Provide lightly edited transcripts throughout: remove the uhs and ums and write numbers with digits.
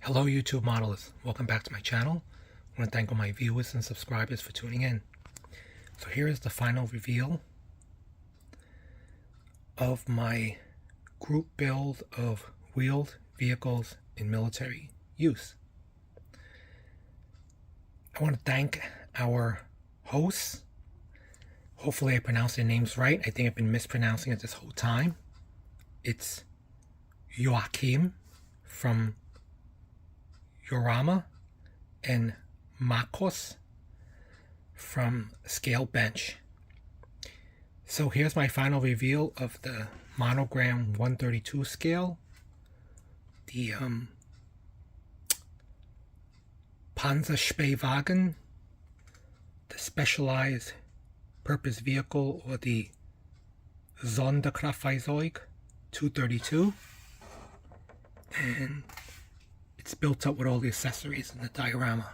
Hello YouTube modelers, welcome back to my channel. I want to thank all my viewers and subscribers for tuning in. So here is the final reveal of my group build of wheeled vehicles in military use. I want to thank our hosts. Hopefully I pronounced their names right. I think I've been mispronouncing it this whole time. It's Joachim from Yorama and Markus from Scale Bench. So here's my final reveal of the Monogram 132 scale, the Panzerspahwagen, the specialized purpose vehicle, or the Sonderkraftfahrzeug 232, and it's built up with all the accessories in the diorama.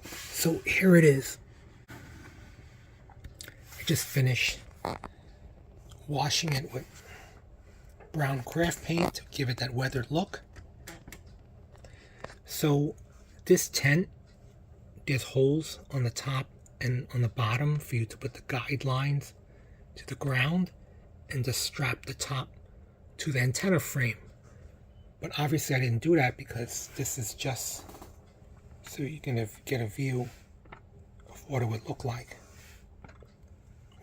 So here it is. I just finished washing it with brown craft paint to give it that weathered look. So this tent, there's holes on the top and on the bottom for you to put the guidelines to the ground and just strap the top to the antenna frame. But obviously I didn't do that because this is just so you can get a view of what it would look like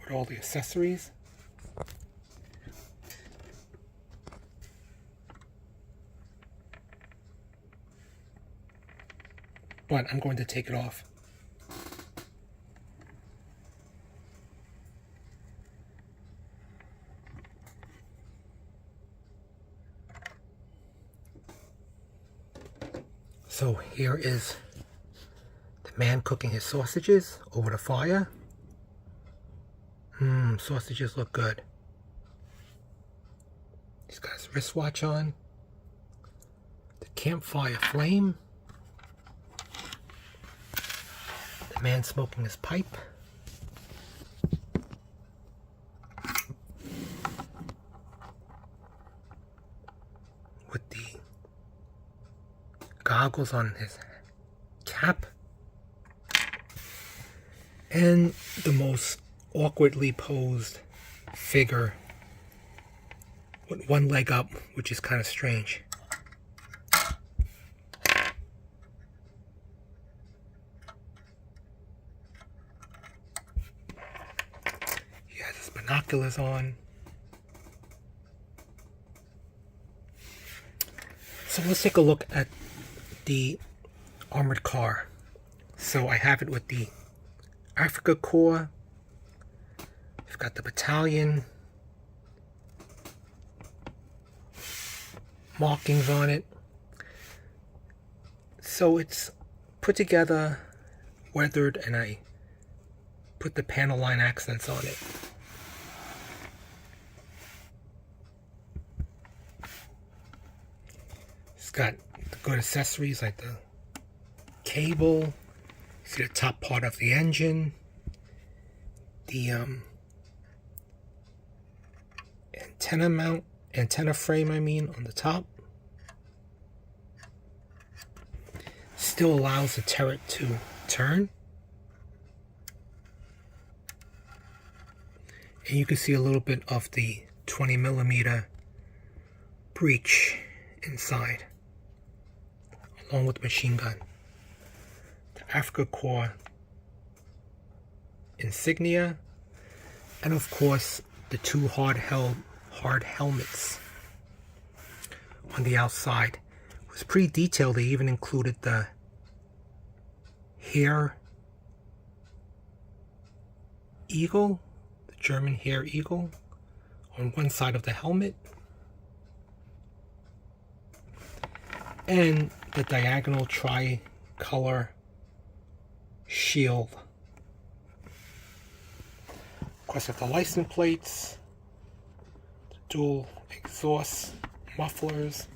with all the accessories. But I'm going to take it off. So here is the man cooking his sausages over the fire. Sausages look good. He's got his wristwatch on. The campfire flame. The man smoking his pipe. With the goggles on his cap, and the most awkwardly posed figure with one leg up, which is kind of strange. He has his binoculars on. So let's take a look at the armored car. So I have it with the Africa Corps. We've got the battalion markings on it. So it's put together, weathered, and I put the panel line accents on it. It's got the good accessories like the cable, see the top part of the engine, the antenna frame on the top. Still allows the turret to turn. And you can see a little bit of the 20mm breech inside, along with the machine gun. The Africa Corps insignia, and of course the two hard helmets on the outside. It was pretty detailed. They even included the hare eagle, the German hare eagle, on one side of the helmet, and the diagonal tricolor shield. Of course, with the license plates, the dual exhaust mufflers.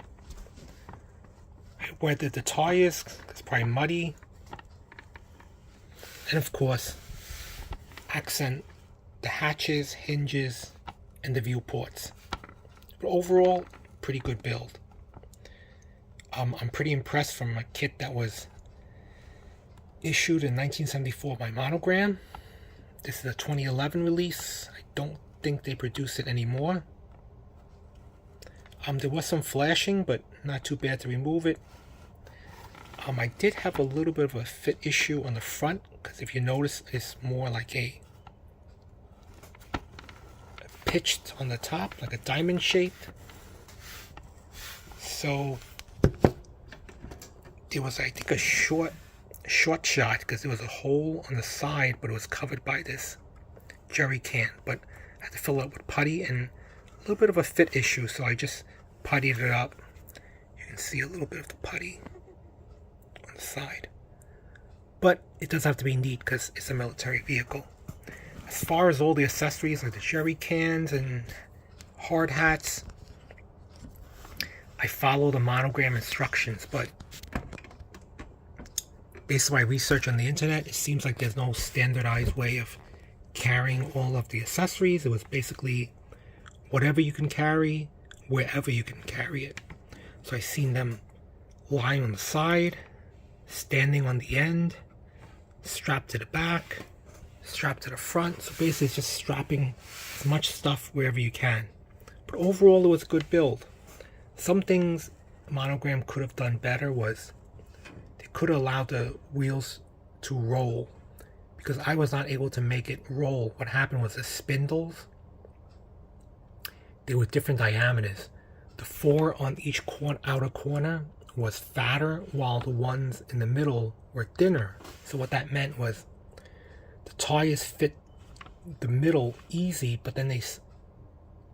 I weathered the tires, it's probably muddy. And of course, accent the hatches, hinges, and the viewports. But overall, pretty good build. I'm pretty impressed from a kit that was issued in 1974 by Monogram. This is a 2011 release. I don't think they produce it anymore. There was some flashing, but not too bad to remove it. I did have a little bit of a fit issue on the front, because if you notice, it's more like a pitched on the top, like a diamond shape. So there was, I think, a short shot, because there was a hole on the side, but it was covered by this jerry can. But I had to fill it up with putty, and a little bit of a fit issue, so I just puttied it up. You can see a little bit of the putty on the side. But it does have to be neat because it's a military vehicle. As far as all the accessories, like the jerry cans and hard hats, I follow the Monogram instructions, but based on my research on the internet, it seems like there's no standardized way of carrying all of the accessories. It was basically whatever you can carry, wherever you can carry it. So I've seen them lying on the side, standing on the end, strapped to the back, strapped to the front. So basically it's just strapping as much stuff wherever you can. But overall it was a good build. Some things Monogram could have done better was they could have allowed the wheels to roll, because I was not able to make it roll. What happened was the spindles, they were different diameters. The 4 on each outer corner was fatter, while the ones in the middle were thinner. So what that meant was the tires fit the middle easy, but then they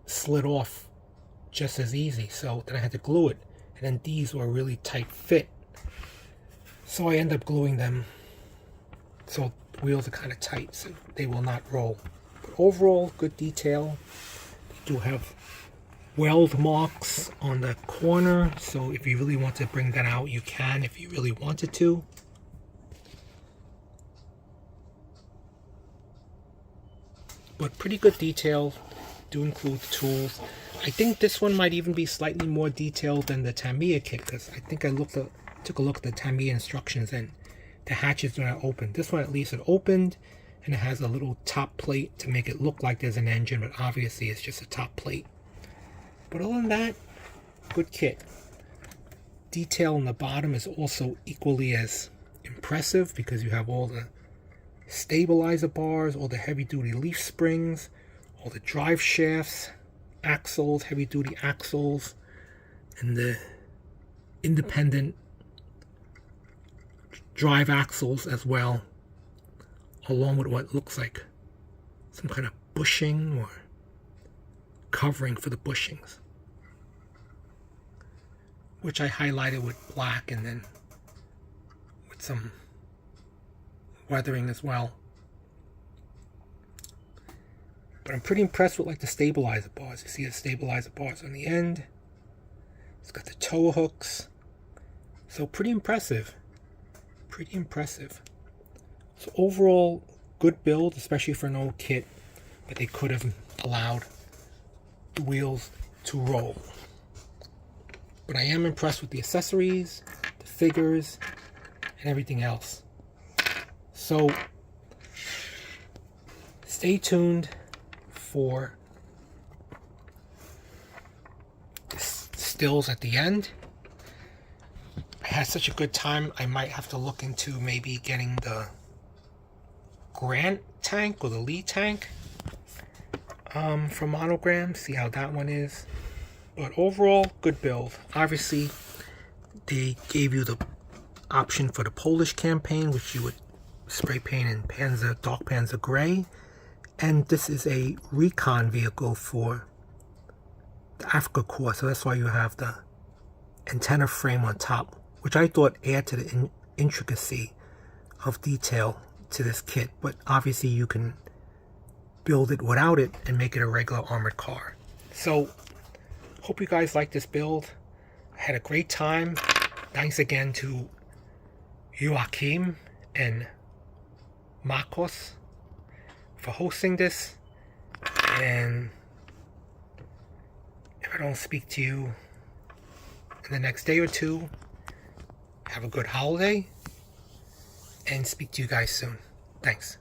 slid off just as easy. So then I had to glue it, and then these were a really tight fit. So I ended up gluing them so the wheels are kind of tight, so they will not roll. But overall, good detail. They do have weld marks on the corner, so if you really want to bring that out, you can if you really wanted to. But pretty good detail. Do include tools. I think this one might even be slightly more detailed than the Tamiya kit, because I think I took a look at the Tamiya instructions and the hatches do not open. This one, at least, it opened, and it has a little top plate to make it look like there's an engine, but obviously it's just a top plate. But other than that, good kit. Detail on the bottom is also equally as impressive, because you have all the stabilizer bars, all the heavy-duty leaf springs, all the drive shafts, axles, heavy-duty axles, and the independent drive axles as well, along with what looks like some kind of bushing or covering for the bushings, which I highlighted with black and then with some weathering as well. But I'm pretty impressed with like the stabilizer bars. You see the stabilizer bars on the end. It's got the tow hooks. So pretty impressive. Pretty impressive. So overall, good build, especially for an old kit. But they could have allowed the wheels to roll. But I am impressed with the accessories, the figures, and everything else. So stay tuned for the stills at the end. I had such a good time, I might have to look into maybe getting the Grant tank or the Lee tank from Monogram, see how that one is. But overall, good build. Obviously, they gave you the option for the Polish campaign, which you would spray paint in dark Panzer gray. And this is a recon vehicle for the Africa Corps, so that's why you have the antenna frame on top, which I thought added to the intricacy of detail to this kit. But obviously you can build it without it and make it a regular armored car. So hope you guys like this build. I had a great time. Thanks again to Joachim and Markus for hosting this, and I don't speak to you in the next day or two, have a good holiday, and speak to you guys soon. Thanks.